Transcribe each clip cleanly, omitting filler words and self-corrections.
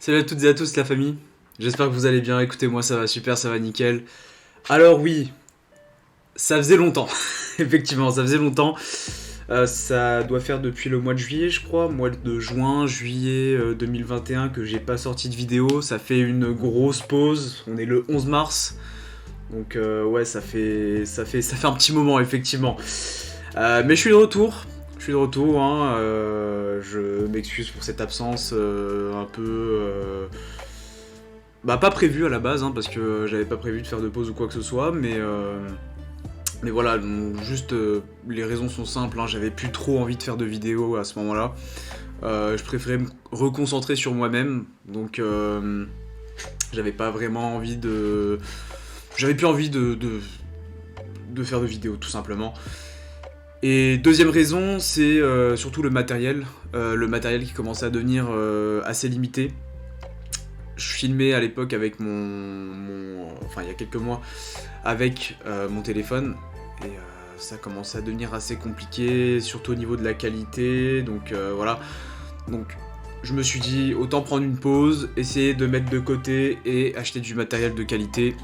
Salut à toutes et à tous la famille, j'espère que vous allez bien, écoutez moi ça va super, ça va nickel. Alors oui, ça faisait longtemps, effectivement ça faisait longtemps. Ça doit faire depuis le mois de juillet je crois, mois de juin, juillet 2021 que j'ai pas sorti de vidéo. Ça fait une grosse pause, on est le 11 mars. Donc ouais ça fait un petit moment effectivement. Mais je suis de retour. Hein, je m'excuse pour cette absence un peu... Bah pas prévue à la base, hein, parce que j'avais pas prévu de faire de pause ou quoi que ce soit, mais voilà, donc, juste les raisons sont simples, hein, j'avais plus trop envie de faire de vidéos à ce moment-là. Je préférais me reconcentrer sur moi-même, donc j'avais pas vraiment envie de... J'avais plus envie de faire de vidéos tout simplement. Et deuxième raison, c'est surtout le matériel. Le matériel qui commençait à devenir assez limité. Je filmais à l'époque avec enfin il y a quelques mois, avec mon téléphone. Et ça commençait à devenir assez compliqué, surtout au niveau de la qualité. Donc voilà. Donc je me suis dit, autant prendre une pause, essayer de mettre de côté et acheter du matériel de qualité.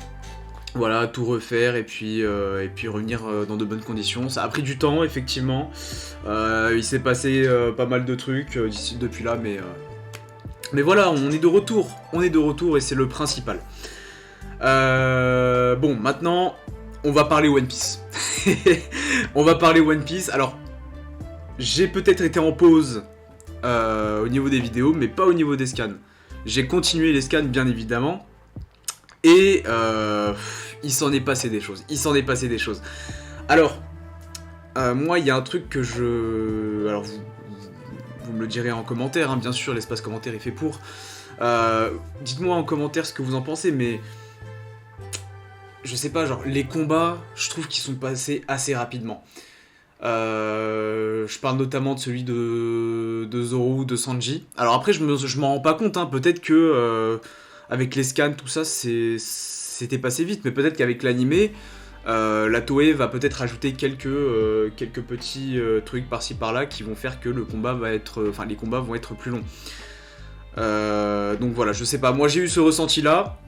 Voilà, tout refaire et puis revenir dans de bonnes conditions. Ça a pris du temps, effectivement. Il s'est passé pas mal de trucs depuis là, mais voilà, on est de retour. On est de retour et c'est le principal. Bon, maintenant, on va parler One Piece. On va parler One Piece. Alors, j'ai peut-être été en pause au niveau des vidéos, mais pas au niveau des scans. J'ai continué les scans, bien évidemment. Et il s'en est passé des choses. Alors, moi, il y a un truc que je... Alors, vous me le direz en commentaire, hein, bien sûr, l'espace commentaire est fait pour. Dites-moi en commentaire ce que vous en pensez, mais... Je sais pas, genre, les combats, je trouve qu'ils sont passés assez rapidement. Je parle notamment de celui de Zoro, de Sanji. Alors après, je m'en rends pas compte, hein, peut-être que... avec les scans, tout ça, c'était passé vite, mais peut-être qu'avec l'animé, la Toei va peut-être ajouter quelques petits trucs par-ci par-là qui vont faire que les combats vont être plus longs. Donc voilà, je sais pas, moi j'ai eu ce ressenti-là.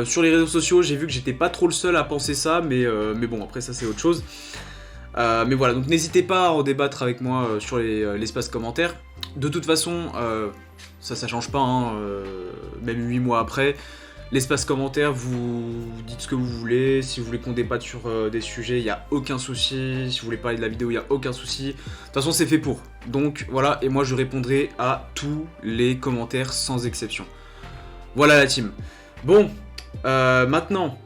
Sur les réseaux sociaux, j'ai vu que j'étais pas trop le seul à penser ça, mais bon, après ça c'est autre chose. Mais voilà, donc n'hésitez pas à en débattre avec moi sur l'espace commentaire. De toute façon, ça change pas, hein, même 8 mois après. L'espace commentaire, vous dites ce que vous voulez. Si vous voulez qu'on débatte sur des sujets, il n'y a aucun souci. Si vous voulez parler de la vidéo, il n'y a aucun souci. De toute façon, c'est fait pour. Donc voilà, et moi je répondrai à tous les commentaires sans exception. Voilà la team. Bon, maintenant,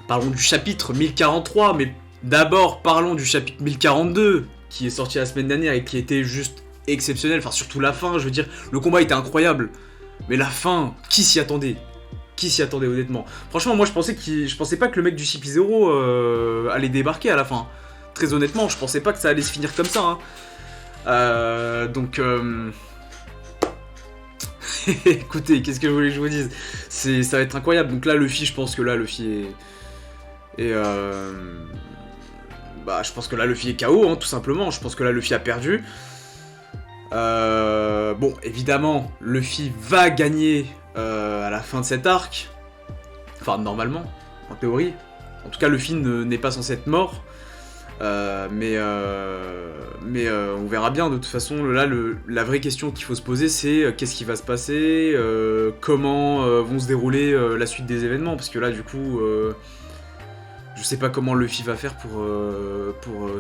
parlons du chapitre 1043, mais d'abord parlons du chapitre 1042, qui est sorti la semaine dernière et qui était juste exceptionnel. Enfin, surtout la fin, je veux dire, le combat était incroyable. Mais la fin, qui s'y attendait? Qui s'y attendait honnêtement? Franchement, moi je pensais pas que le mec du CP0 allait débarquer à la fin. Très honnêtement, je pensais pas que ça allait se finir comme ça. Hein. Donc, écoutez, qu'est-ce que je voulais que je vous dise? Ça va être incroyable. Donc là, Luffy, je pense que là, Luffy je pense que là, Luffy est KO, hein, tout simplement. Je pense que là, Luffy a perdu. Bon, évidemment, Luffy va gagner à la fin de cet arc. Enfin, normalement, en théorie. En tout cas, Luffy n'est pas censé être mort. Mais on verra bien. De toute façon, là, la vraie question qu'il faut se poser, c'est qu'est-ce qui va se passer, comment vont se dérouler la suite des événements. Parce que là, du coup, je sais pas comment Luffy va faire pour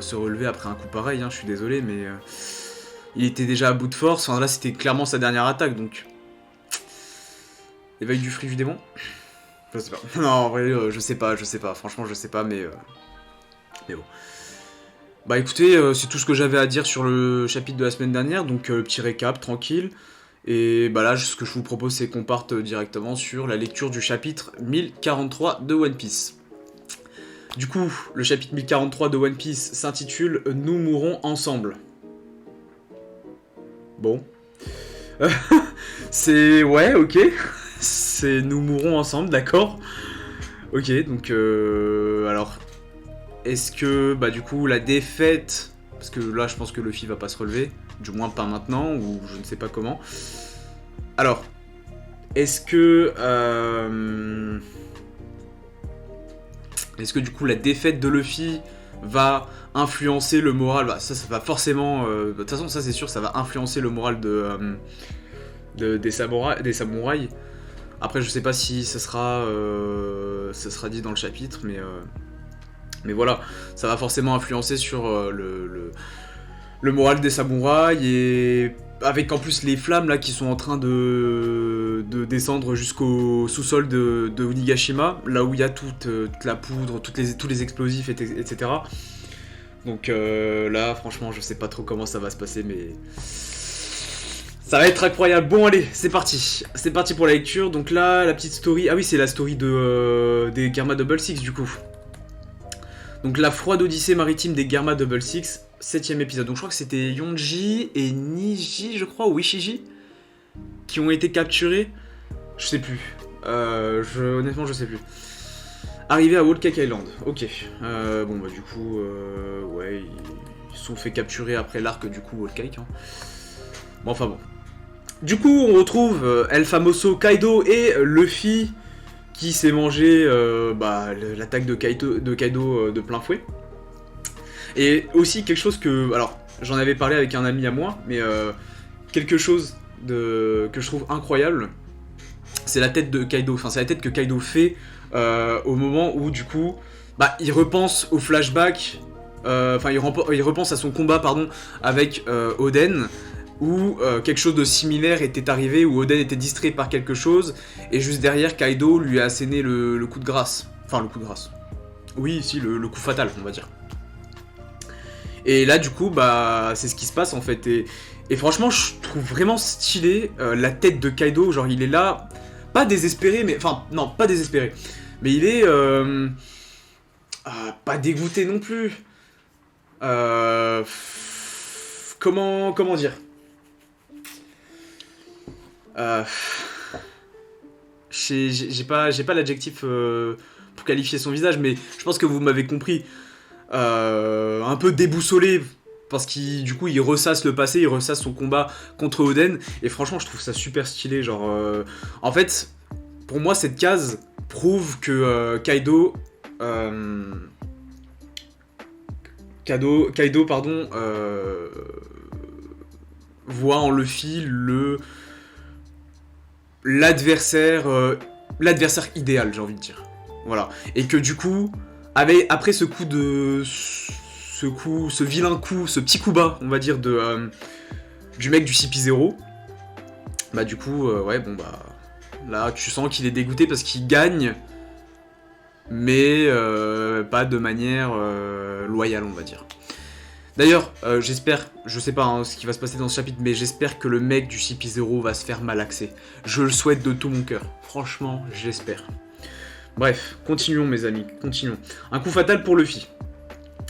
se relever après un coup pareil. Hein, je suis désolé, mais... il était déjà à bout de force, enfin là c'était clairement sa dernière attaque, donc... Éveil du fruit du démon? Je sais pas. Non, en vrai, je sais pas, franchement je sais pas, mais bon. Bah écoutez, c'est tout ce que j'avais à dire sur le chapitre de la semaine dernière, donc petit récap, tranquille. Et bah là, ce que je vous propose, c'est qu'on parte directement sur la lecture du chapitre 1043 de One Piece. Du coup, le chapitre 1043 de One Piece s'intitule « Nous mourrons ensemble ». Bon. C'est... Ouais, ok. C'est... Nous mourrons ensemble, d'accord. Ok, donc... Alors... Est-ce que, bah du coup, la défaite... Parce que là, je pense que Luffy va pas se relever. Du moins pas maintenant, ou je ne sais pas comment. Alors, Est-ce que... Est-ce que du coup la défaite de Luffy va influencer le moral? Bah, ça va forcément... de toute façon, ça c'est sûr, ça va influencer le moral des samouraïs. Après, je sais pas si ça sera dit dans le chapitre, mais voilà, ça va forcément influencer sur le moral des samouraïs, et avec en plus les flammes là qui sont en train de descendre jusqu'au sous-sol de Onigashima, là où il y a toute la poudre, tous les explosifs, etc. Donc là, franchement, je sais pas trop comment ça va se passer, mais ça va être incroyable. Bon, allez, c'est parti. C'est parti pour la lecture. Donc là, la petite story. Ah oui, c'est la story des Germa Double Six, du coup. Donc la froide odyssée maritime des Germa Double Six, 7ème épisode. Donc je crois que c'était Yonji et Niji, je crois, ou Ishiji, qui ont été capturés. Je sais plus. Honnêtement, je sais plus. Arrivé à Whole Cake Island. Ok. Bon, bah du coup, ouais, ils se sont fait capturer après l'arc, du coup, Whole Cake. Hein. Bon, enfin bon. Du coup, on retrouve El Famoso Kaido et Luffy qui s'est mangé l'attaque de Kaido de plein fouet. Et aussi quelque chose que... Alors, j'en avais parlé avec un ami à moi, mais quelque chose que je trouve incroyable, c'est la tête de Kaido. Enfin, c'est la tête que Kaido fait au moment où, du coup, il repense au flashback... Enfin, il repense à son combat, pardon, avec Oden, où quelque chose de similaire était arrivé, où Oden était distrait par quelque chose, et juste derrière, Kaido lui a asséné le coup de grâce. Enfin, le coup de grâce. Oui, si, le coup fatal, on va dire. Et là, du coup, c'est ce qui se passe, en fait. Et franchement, je trouve vraiment stylé la tête de Kaido. Genre, il est là, pas désespéré, mais... Enfin, non, pas désespéré. Mais il est... pas dégoûté non plus. Comment dire? J'ai pas l'adjectif pour qualifier son visage, mais je pense que vous m'avez compris. Un peu déboussolé, parce qu'il du coup il ressasse le passé, il ressasse son combat contre Oden, et franchement je trouve ça super stylé. Genre, en fait, pour moi cette case prouve que Kaido, pardon, voit en Luffy l'adversaire idéal, j'ai envie de dire. Voilà. Et que du coup, après ce vilain coup, ce petit coup bas, on va dire, du mec du CP0, du coup, là, tu sens qu'il est dégoûté parce qu'il gagne, mais pas de manière loyale, on va dire. D'ailleurs, j'espère, je sais pas ce qui va se passer dans ce chapitre, mais j'espère que le mec du CP0 va se faire malaxer. Je le souhaite de tout mon cœur. Franchement, j'espère. Bref, continuons mes amis, continuons. Un coup fatal pour Luffy.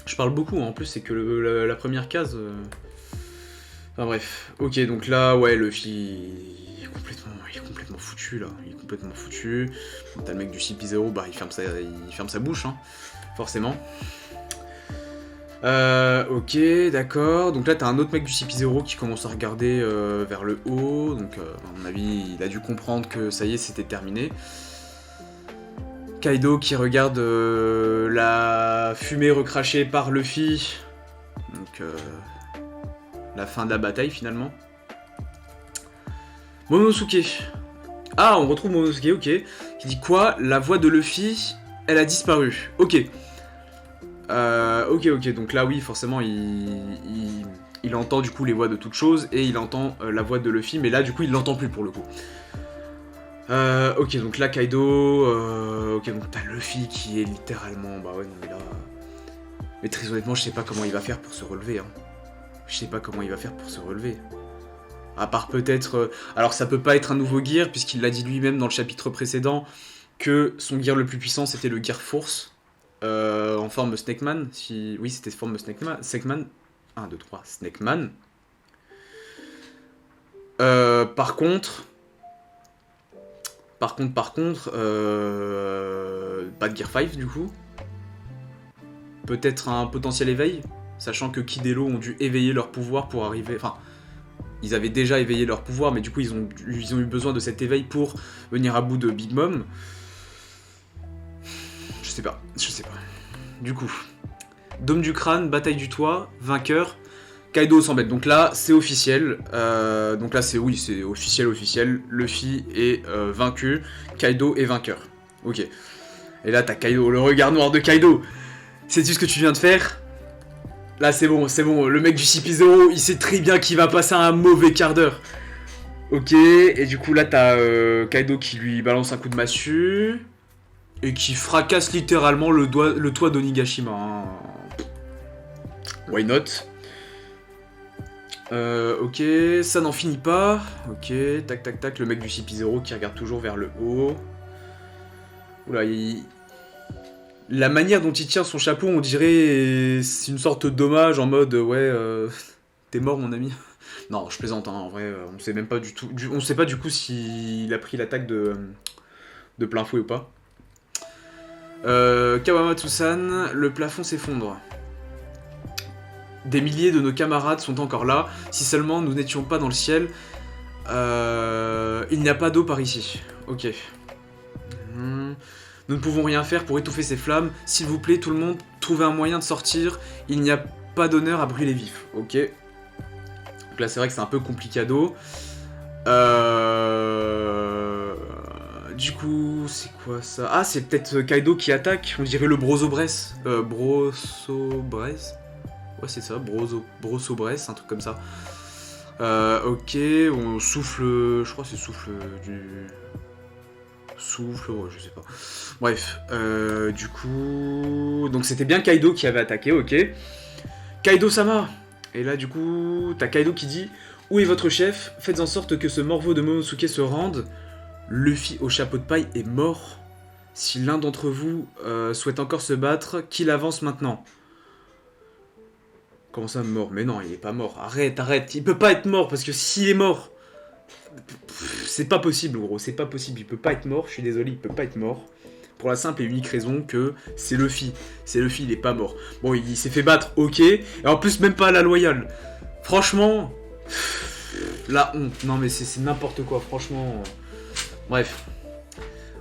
Je parle beaucoup, en plus c'est que la première case... Enfin bref, ok, donc là, ouais, Luffy... Il est complètement foutu, là. Il est complètement foutu. Bon, t'as le mec du CP0, il ferme sa bouche, hein, forcément. Ok, d'accord. Donc là, t'as un autre mec du CP0 qui commence à regarder vers le haut. Donc, à mon avis, il a dû comprendre que ça y est, c'était terminé. Kaido qui regarde la fumée recrachée par Luffy. Donc, la fin de la bataille, finalement. Momonosuke. Ah, on retrouve Momonosuke, ok. Qui dit quoi? La voix de Luffy, elle a disparu. Ok. Ok, donc là oui, forcément il entend du coup les voix de toutes choses, et il entend la voix de Luffy, mais là du coup il l'entend plus pour le coup. Ok, donc là Kaido, ok, donc t'as Luffy qui est littéralement, bah ouais, non mais là... Mais très honnêtement, je sais pas comment il va faire pour se relever, hein. Je sais pas comment il va faire pour se relever. À part peut-être... alors ça peut pas être un nouveau gear, puisqu'il l'a dit lui-même dans le chapitre précédent, que son gear le plus puissant c'était le Gear Force. En forme Snakeman, oui c'était forme Snakeman, 1, 2, 3, Snakeman. Par contre, pas de Gear 5 du coup. Peut-être un potentiel éveil, sachant que Kid et Law ont dû éveiller leur pouvoir pour arriver, enfin, ils avaient déjà éveillé leur pouvoir, mais du coup, ils ont eu besoin de cet éveil pour venir à bout de Big Mom. Je sais pas. Du coup, Dôme du crâne, bataille du toit, vainqueur, Kaido 100 mètres. Donc là, c'est officiel. Donc là, c'est officiel. Luffy est vaincu, Kaido est vainqueur. Ok. Et là, t'as Kaido, le regard noir de Kaido. Sais-tu ce que tu viens de faire? Là, c'est bon. Le mec du CP0, il sait très bien qu'il va passer un mauvais quart d'heure. Ok. Et du coup, là, t'as Kaido qui lui balance un coup de massue. Et qui fracasse littéralement le toit d'Onigashima. Hein. Why not? Ok, ça n'en finit pas. Ok, tac, le mec du CP0 qui regarde toujours vers le haut. Oula, la manière dont il tient son chapeau, on dirait c'est une sorte d'hommage en mode ouais, t'es mort mon ami. Non, je plaisante, hein, en vrai, on sait même pas du tout. On sait pas du coup s'il a pris l'attaque de plein fouet ou pas. Kawamatsu-san, le plafond s'effondre. Des milliers de nos camarades sont encore là. Si seulement nous n'étions pas dans le ciel. Il n'y a pas d'eau par ici. Ok. Nous ne pouvons rien faire pour étouffer ces flammes. S'il vous plaît, tout le monde, trouvez un moyen de sortir. Il n'y a pas d'honneur à brûler vif. Ok. Donc là, c'est vrai que c'est un peu complicado. Du coup, c'est quoi ça? Ah, c'est peut-être Kaido qui attaque. On dirait le Brosobress. Brosobress. Ouais, c'est ça, Brosobress, un truc comme ça. Ok, on souffle. Je crois que c'est souffle du. Souffle, ouais, je sais pas. Bref, du coup. Donc c'était bien Kaido qui avait attaqué, ok. Kaido-sama. Et là, du coup, t'as Kaido qui dit: où est votre chef? Faites en sorte que ce morveau de Momonosuke se rende. Luffy au chapeau de paille est mort. Si l'un d'entre vous souhaite encore se battre, qu'il avance maintenant. Comment ça, mort? Mais non, il est pas mort. Arrête. Il peut pas être mort, parce que s'il est mort... C'est pas possible, gros. C'est pas possible. Il peut pas être mort. Je suis désolé, il peut pas être mort. Pour la simple et unique raison que c'est Luffy. C'est Luffy, il est pas mort. Bon, il s'est fait battre, ok. Et en plus, même pas à la loyale. Franchement... La honte. Non, mais c'est n'importe quoi, franchement... Bref.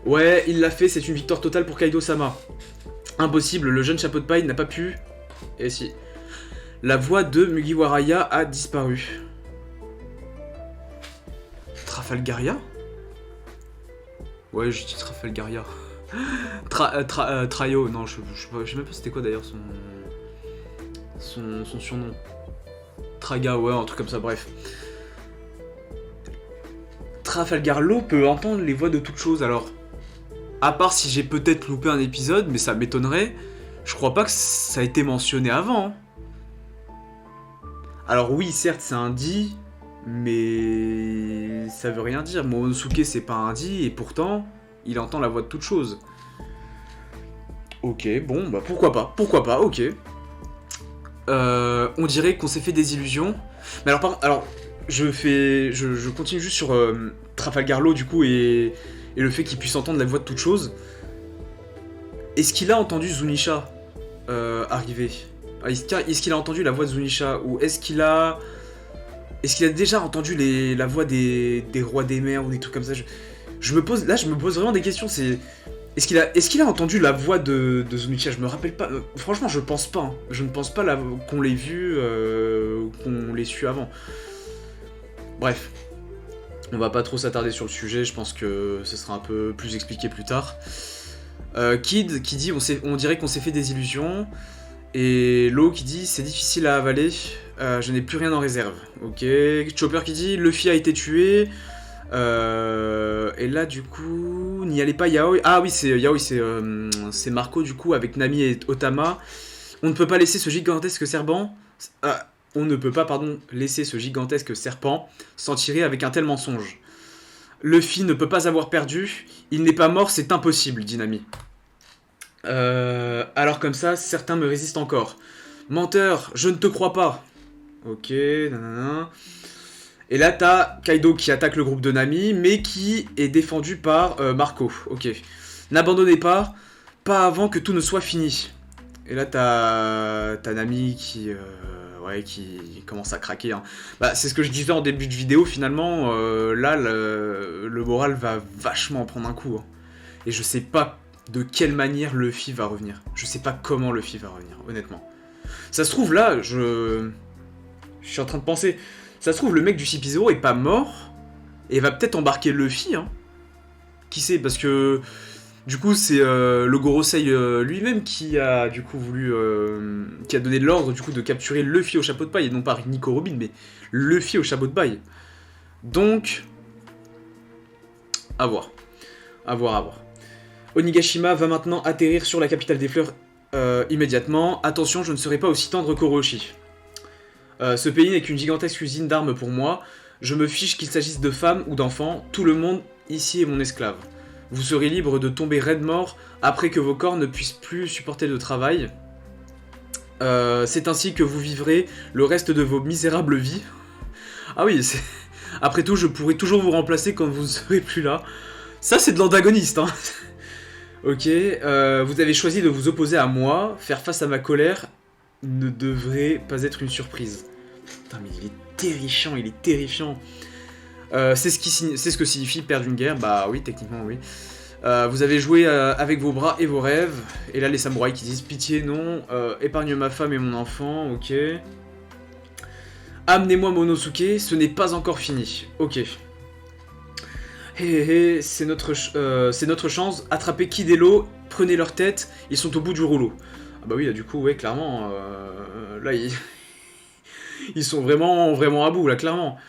Ouais, il l'a fait, c'est une victoire totale pour Kaido-sama. Impossible, le jeune chapeau de paille n'a pas pu... Et si... La voix de Mugiwara a disparu. Trafalgaria? Ouais, j'ai dit Trafalgaria. Traio, non, je sais même pas c'était quoi d'ailleurs son surnom. Traga, ouais, un truc comme ça, bref. Trafalgar Law peut entendre les voix de toutes choses, alors... À part si j'ai peut-être loupé un épisode, mais ça m'étonnerait, je crois pas que ça a été mentionné avant. Hein. Alors oui, certes, c'est un di, mais ça veut rien dire. Momonosuke, c'est pas un di, et pourtant, il entend la voix de toutes choses. Ok, bon, bah pourquoi pas, ok. On dirait qu'on s'est fait des illusions. Mais alors, je continue juste sur Trafalgar Law, du coup, et le fait qu'il puisse entendre la voix de toutes choses. Est-ce qu'il a entendu Zunisha arriver? Est-ce qu'il a entendu la voix de Zunisha? Ou est-ce qu'il a déjà entendu la voix des rois des mers ou des trucs comme ça? Je me pose vraiment des questions. Est-ce qu'il a entendu la voix de Zunisha? Je me rappelle pas. Franchement, je pense pas. Hein. Je ne pense pas qu'on l'ait vu, qu'on l'ait su avant. Bref. On va pas trop s'attarder sur le sujet. Je pense que ce sera un peu plus expliqué plus tard. Kid qui dit on dirait qu'on s'est fait des illusions. Et Law qui dit c'est difficile à avaler, je n'ai plus rien en réserve. Ok. Chopper qui dit Luffy a été tué. Et là du coup n'y allez pas Yaoi. Ah oui c'est Yaoi, c'est Marco du coup avec Nami et Otama. On ne peut pas laisser ce gigantesque serpent. On ne peut pas laisser ce gigantesque serpent s'en tirer avec un tel mensonge. Luffy ne peut pas avoir perdu. Il n'est pas mort, c'est impossible, dit Nami. Alors comme ça, certains me résistent encore. Menteur, je ne te crois pas. Ok, nanana. Et là, t'as Kaido qui attaque le groupe de Nami, mais qui est défendu par Marco. Ok. N'abandonnez pas avant que tout ne soit fini. Et là, t'as Nami qui... ouais, qui commence à craquer. Hein. Bah, c'est ce que je disais en début de vidéo, finalement, là, le moral va vachement prendre un coup. Hein. Et je sais pas de quelle manière Luffy va revenir. Je sais pas comment Luffy va revenir, honnêtement. Ça se trouve, là, je suis en train de penser, ça se trouve, le mec du CP0 est pas mort, et va peut-être embarquer Luffy, hein. Qui sait, parce que... Du coup, c'est le Gorosei lui-même qui a du coup voulu, qui a donné l'ordre du coup de capturer Luffy au chapeau de paille et non pas Nico Robin, mais Luffy au chapeau de paille. Donc, à voir, à voir, à voir. Onigashima va maintenant atterrir sur la capitale des fleurs immédiatement. Attention, je ne serai pas aussi tendre qu'Orochi. Ce pays n'est qu'une gigantesque usine d'armes pour moi. Je me fiche qu'il s'agisse de femmes ou d'enfants. Tout le monde ici est mon esclave. Vous serez libre de tomber raide mort après que vos corps ne puissent plus supporter le travail. C'est ainsi que vous vivrez le reste de vos misérables vies. Ah oui, après tout, je pourrai toujours vous remplacer quand vous ne serez plus là. Ça, c'est de l'antagoniste, hein. Ok, vous avez choisi de vous opposer à moi. Faire face à ma colère ne devrait pas être une surprise. Putain, mais il est terrifiant, il est terrifiant. C'est ce que signifie perdre une guerre, bah oui, techniquement oui. Vous avez joué avec vos bras et vos rêves, et là les samouraïs qui disent pitié non, épargne ma femme et mon enfant, ok. Amenez-moi Monosuke, ce n'est pas encore fini, ok. Hé hé, c'est notre chance, attrapez Kidelo, prenez leur tête, ils sont au bout du rouleau. Ah bah oui, là du coup, ouais, clairement, là ils sont vraiment à bout, là, clairement.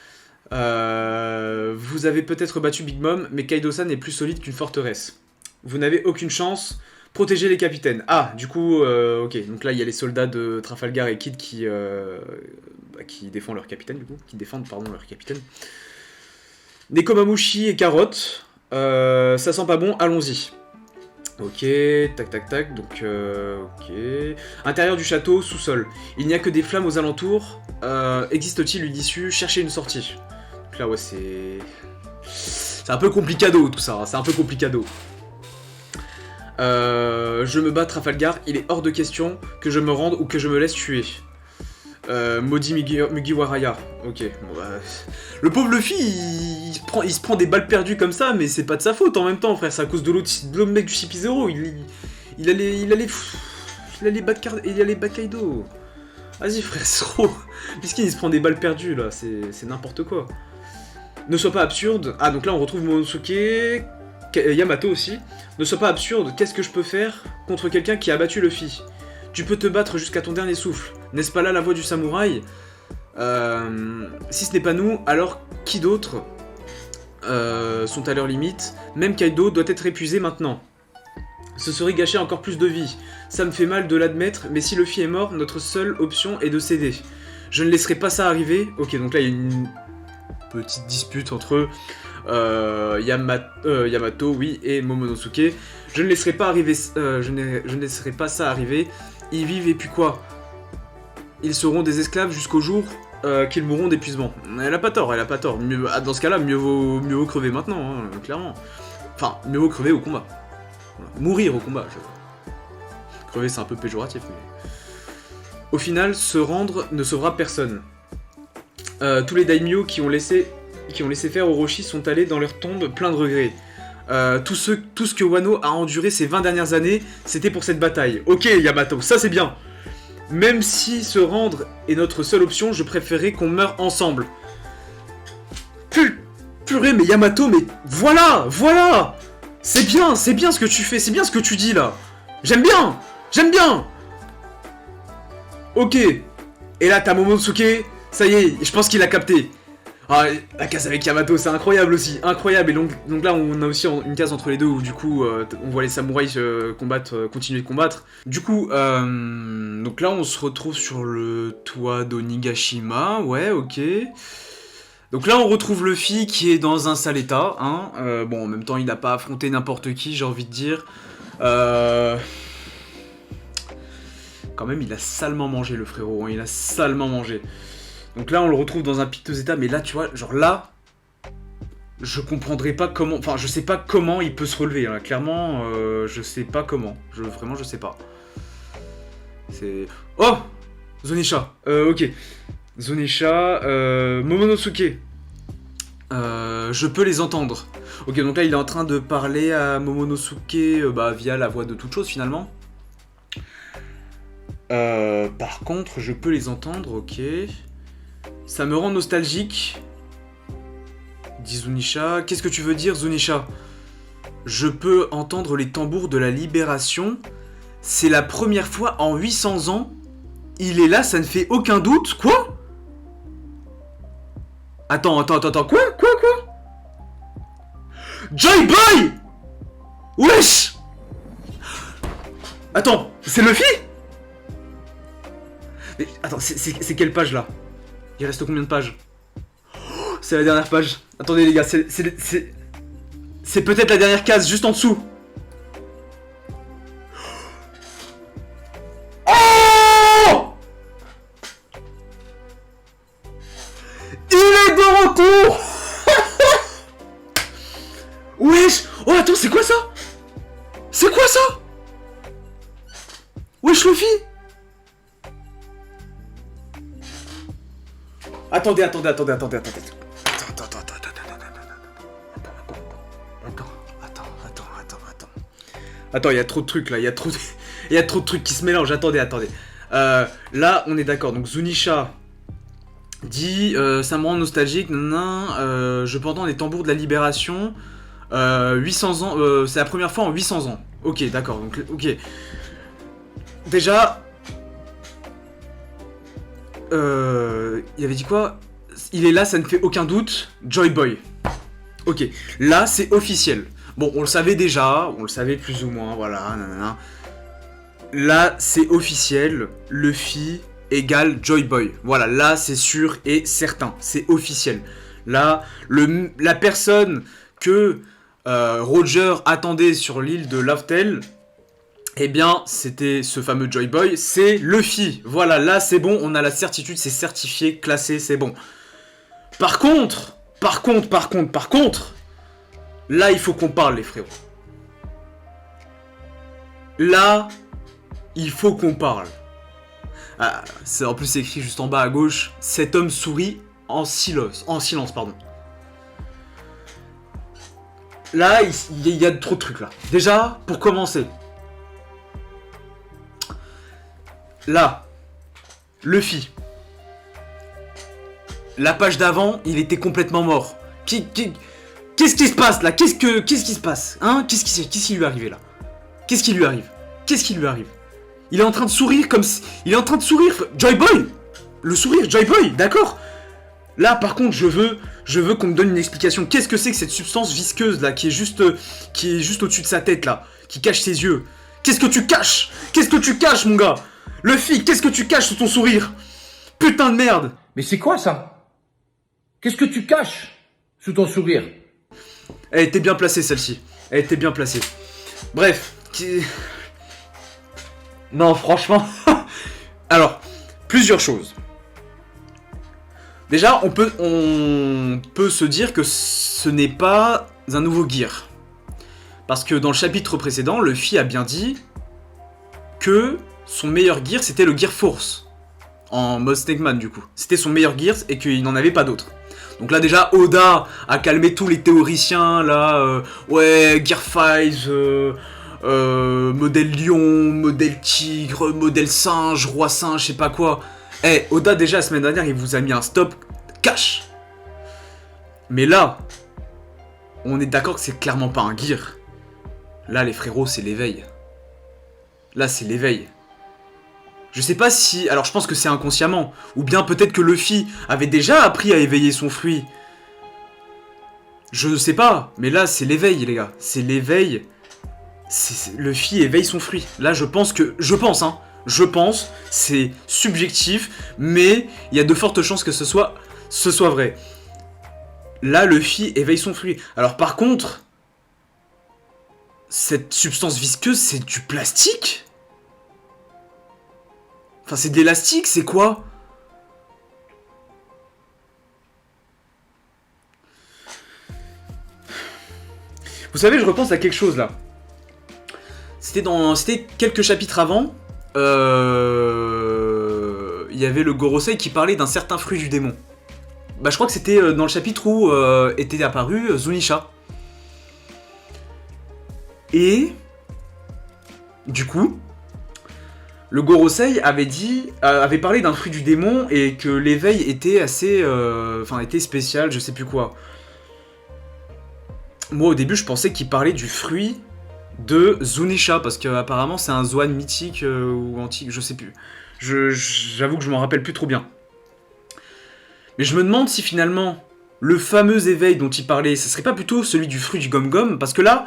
Vous avez peut-être battu Big Mom, mais Kaido-san est plus solide qu'une forteresse. Vous n'avez aucune chance. Protégez les capitaines. Ah, du coup, ok. Donc là, il y a les soldats de Trafalgar et Kid qui défendent leur capitaine, du coup. Qui défendent, pardon, leur capitaine. Nekomamushi et Carotte. Ça sent pas bon, allons-y. Ok, tac tac tac, donc ok. Intérieur du château, sous-sol. Il n'y a que des flammes aux alentours. Existe-t-il une issue? Cherchez une sortie. Donc là, ouais, c'est un peu complicado tout ça, hein, c'est un peu complicado. Je me bats Trafalgar, il est hors de question que je me rende ou que je me laisse tuer. Maudit Mugiwaraya. Ok, bon bah... Le pauvre Luffy, il se prend des balles perdues comme ça, mais c'est pas de sa faute en même temps, frère. C'est à cause de l'autre mec du CP0. Il allait battre Kaido. Vas-y, frère, c'est trop... Puisqu'il se prend des balles perdues, là. C'est n'importe quoi. Ne sois pas absurde. Ah, donc là, on retrouve Monosuke... Yamato aussi. Ne sois pas absurde. Qu'est-ce que je peux faire contre quelqu'un qui a battu Luffy? Tu peux te battre jusqu'à ton dernier souffle. N'est-ce pas là la voix du samouraï? Si ce n'est pas nous, alors qui d'autre sont à leur limite? Même Kaido doit être épuisé maintenant. Ce serait gâcher encore plus de vie. Ça me fait mal de l'admettre, mais si Luffy est mort, notre seule option est de céder. Je ne laisserai pas ça arriver. Ok, donc là il y a une petite dispute entre Yamato, oui, et Momonosuke. Je ne laisserai pas arriver, je ne laisserai pas ça arriver. Ils vivent et puis quoi? Ils seront des esclaves jusqu'au jour qu'ils mourront d'épuisement. Elle a pas tort, elle a pas tort. Dans ce cas-là, mieux vaut crever maintenant, hein, clairement. Enfin, mieux vaut crever au combat. Voilà. Mourir au combat. Crever, c'est un peu péjoratif, mais... Au final, se rendre ne sauvera personne. Tous les daimyo qui ont laissé faire Orochi sont allés dans leur tombe plein de regrets. Tout ce que Wano a enduré ces 20 dernières années, c'était pour cette bataille. Ok, Yamato, ça c'est bien. Même si se rendre est notre seule option, je préférais qu'on meure ensemble. Purée, mais Yamato, mais voilà. C'est bien ce que tu fais, c'est bien ce que tu dis là. J'aime bien. Ok. Et là, t'as Momonosuke, ça y est, je pense qu'il a capté. Ah, la case avec Yamato, c'est incroyable aussi, incroyable. Et donc là, on a aussi une case entre les deux où du coup, on voit les samouraïs continuer de combattre. Du coup, donc là, on se retrouve sur le toit d'Onigashima, ouais, ok. Donc là, on retrouve Luffy qui est dans un sale état, hein. Bon, en même temps, il n'a pas affronté n'importe qui, j'ai envie de dire. Quand même, il a salement mangé, le frérot, hein, il a salement mangé. Donc là, on le retrouve dans un piteux état, mais là, tu vois, genre là, je comprendrais pas comment... Enfin, je sais pas comment il peut se relever, hein. Clairement, je sais pas comment. Vraiment, je sais pas. C'est... Oh! Zunisha. Ok. Zunisha. Momonosuke. Je peux les entendre. Ok, donc là, il est en train de parler à Momonosuke via la voix de toute chose, finalement. Par contre, je peux les entendre, ok. Ça me rend nostalgique. Dit Zunisha. Qu'est-ce que tu veux dire, Zunisha? Je peux entendre les tambours de la libération. C'est la première fois en 800 ans. Il est là, ça ne fait aucun doute. Quoi? Attends. Quoi? Joy Boy! Wesh! Attends, c'est Luffy? Mais attends, c'est quelle page là? Il reste combien de pages? Oh, c'est la dernière page. Attendez les gars, c'est peut-être la dernière case, juste en dessous. Oh! Il est de retour! Wesh! Oh attends, c'est quoi ça? C'est quoi ça? Wesh Luffy! Attendez. Attends, il y a trop de trucs là, il y a trop de trucs qui se mélangent, attendez. Là, on est d'accord, donc Zunisha dit ça me rend nostalgique, je peux entendre les tambours de la libération, 800 ans, c'est la première fois en 800 ans. Ok, d'accord, donc, ok. Déjà, il avait dit quoi? Il est là, ça ne fait aucun doute, Joy Boy. Ok, là c'est officiel. Bon, on le savait déjà, on le savait plus ou moins, voilà, nanana. Là, c'est officiel, Luffy égale Joy Boy. Voilà, là, c'est sûr et certain, c'est officiel. Là, la personne que Roger attendait sur l'île de Love-Tale, eh bien, c'était ce fameux Joy Boy, c'est Luffy. Voilà, là, c'est bon, on a la certitude, c'est certifié, classé, c'est bon. Par contre, là, il faut qu'on parle, les frérots. Là, il faut qu'on parle. Ah, c'est en plus écrit juste en bas à gauche. Cet homme sourit en silence. Pardon. Là, il y a trop de trucs là. Déjà, pour commencer. Là, Luffy. La page d'avant, il était complètement mort. Qu'est-ce qui se passe là? Qu'est-ce qui se passe? Hein? Qu'est-ce qui lui est arrivé là? Qu'est-ce qui lui arrive? Il est en train de sourire comme si... Il est en train de sourire. Joy Boy! Le sourire, Joy Boy, d'accord? Là, par contre, je veux qu'on me donne une explication. Qu'est-ce que c'est que cette substance visqueuse là, qui est juste au-dessus de sa tête là, qui cache ses yeux? Qu'est-ce que tu caches? Mon gars? Luffy, qu'est-ce que tu caches sous ton sourire? Putain de merde! Mais c'est quoi ça? Qu'est-ce que tu caches sous ton sourire? Elle était bien placée celle-ci. Bref. Non, franchement. Alors, plusieurs choses. Déjà, on peut se dire que ce n'est pas un nouveau gear. Parce que dans le chapitre précédent, Luffy a bien dit que son meilleur gear, c'était le Gear Force. En mode Snakeman, du coup. C'était son meilleur gear et qu'il n'en avait pas d'autre. Donc là, déjà, Oda a calmé tous les théoriciens, là. Ouais, Gear 5, modèle lion, modèle tigre, modèle singe, roi singe, je sais pas quoi. Oda, déjà, la semaine dernière, il vous a mis un stop cash. Mais là, on est d'accord que c'est clairement pas un gear. Là, les frérots, c'est l'éveil. Là, c'est l'éveil. Je sais pas si... Alors, je pense que c'est inconsciemment. Ou bien peut-être que Luffy avait déjà appris à éveiller son fruit. Je sais pas. Mais là, c'est l'éveil, les gars. C'est l'éveil. Luffy éveille son fruit. Là, je pense, c'est subjectif, mais il y a de fortes chances que ce soit vrai. Là, Luffy éveille son fruit. Alors, par contre, cette substance visqueuse, c'est du plastique ? Enfin, c'est de l'élastique, c'est quoi? Vous savez, je repense à quelque chose, là. C'était quelques chapitres avant. Il y y avait le Gorosei qui parlait d'un certain fruit du démon. Bah je crois que c'était dans le chapitre où était apparu Zunisha. Et du coup, le Gorosei avait parlé d'un fruit du démon et que l'éveil était assez, était spécial, je sais plus quoi. Moi au début je pensais qu'il parlait du fruit de Zunisha parce qu'apparemment c'est un Zoan mythique ou antique, je sais plus. J'avoue que je m'en rappelle plus trop bien. Mais je me demande si finalement le fameux éveil dont il parlait, ça serait pas plutôt celui du fruit du Gom-Gom, parce que là,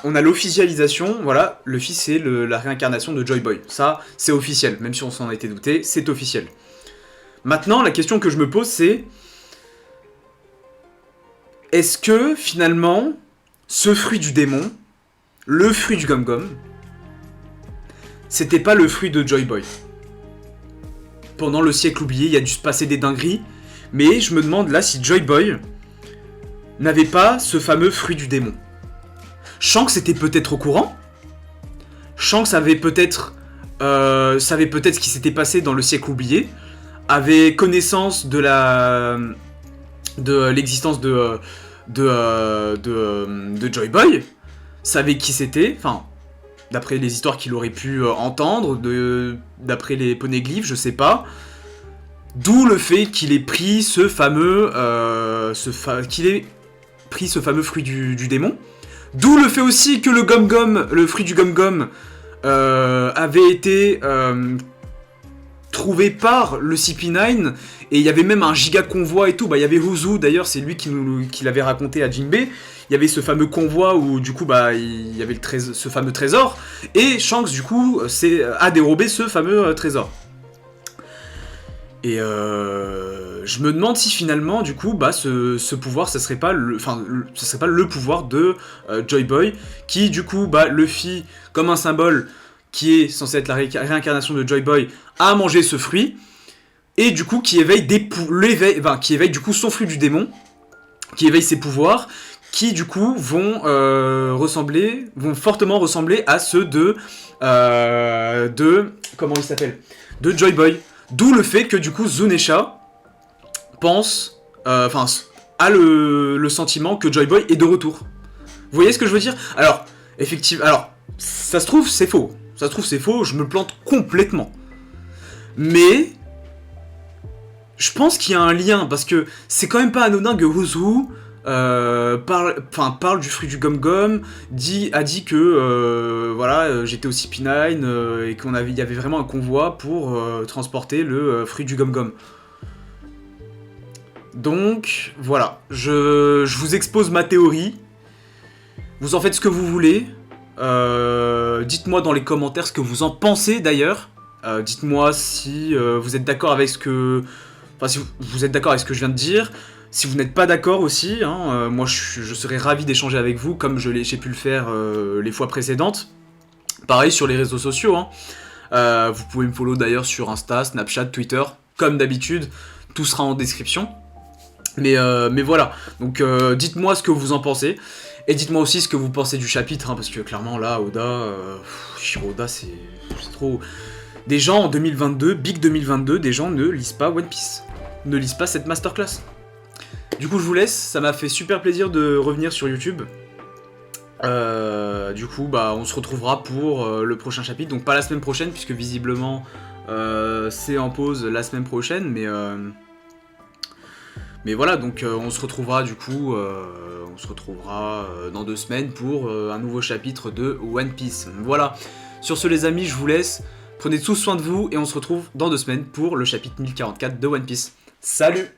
on a l'officialisation, voilà, le fils c'est la réincarnation de Joy Boy. Ça, c'est officiel, même si on s'en était douté, c'est officiel. Maintenant, la question que je me pose, c'est... Est-ce que, finalement, ce fruit du démon, le fruit du Gom-Gom, c'était pas le fruit de Joy Boy? Pendant le siècle oublié, il y a dû se passer des dingueries, mais je me demande là si Joy Boy n'avait pas ce fameux fruit du démon. Shanks était peut-être au courant. Shanks savait peut-être ce qui s'était passé dans le siècle oublié, avait connaissance de l'existence de Joy Boy, savait qui c'était, enfin, d'après les histoires qu'il aurait pu entendre, d'après les poneglyphes, je sais pas. D'où le fait qu'il ait pris ce fameux fruit du démon. D'où le fait aussi que le fruit du Gom-Gom avait été trouvé par le CP9, et il y avait même un giga convoi et tout. Bah, il y avait Huzu, d'ailleurs, c'est lui qui l'avait raconté à Jinbe. Il y avait ce fameux convoi où, du coup, bah, il y avait ce fameux trésor, et Shanks, du coup, a dérobé ce fameux trésor. Et je me demande si finalement, du coup, bah, ce pouvoir, ce serait pas le pouvoir de Joy Boy, qui, du coup, bah, Luffy, comme un symbole qui est censé être la réincarnation de Joy Boy, a mangé ce fruit, et du coup, qui éveille du coup son fruit du démon, qui éveille ses pouvoirs, qui du coup vont fortement ressembler à ceux de comment il s'appelle, de Joy Boy. D'où le fait que du coup Zunisha pense, a le sentiment que Joy Boy est de retour. Vous voyez ce que je veux dire? Alors, effectivement, ça se trouve c'est faux. Je me plante complètement. Mais je pense qu'il y a un lien, parce que c'est quand même pas anodin que Huzu parle du fruit du Gom-Gom, a dit que j'étais au CP9 et il y avait vraiment un convoi pour transporter le fruit du Gom-Gom. Donc voilà, je vous expose ma théorie. Vous en faites ce que vous voulez. Dites-moi dans les commentaires ce que vous en pensez d'ailleurs. Dites-moi si vous êtes d'accord avec si vous êtes d'accord avec ce que je viens de dire. Si vous n'êtes pas d'accord aussi, moi je serais ravi d'échanger avec vous, comme j'ai pu le faire les fois précédentes. Pareil sur les réseaux sociaux. Vous pouvez me follow d'ailleurs sur Insta, Snapchat, Twitter, comme d'habitude. Tout sera en description. Mais voilà, donc dites-moi ce que vous en pensez. Et dites-moi aussi ce que vous pensez du chapitre, parce que clairement là, Oda, c'est trop... Des gens en 2022, Big 2022, des gens ne lisent pas One Piece. Ne lisent pas cette masterclass. Du coup, je vous laisse, ça m'a fait super plaisir de revenir sur YouTube. Du coup, bah, on se retrouvera pour le prochain chapitre. Donc pas la semaine prochaine, puisque visiblement c'est en pause la semaine prochaine, mais voilà, donc on se retrouvera du coup, dans 2 semaines pour un nouveau chapitre de One Piece. Voilà, sur ce les amis, je vous laisse, prenez tous soin de vous, et on se retrouve dans 2 semaines pour le chapitre 1044 de One Piece. Salut!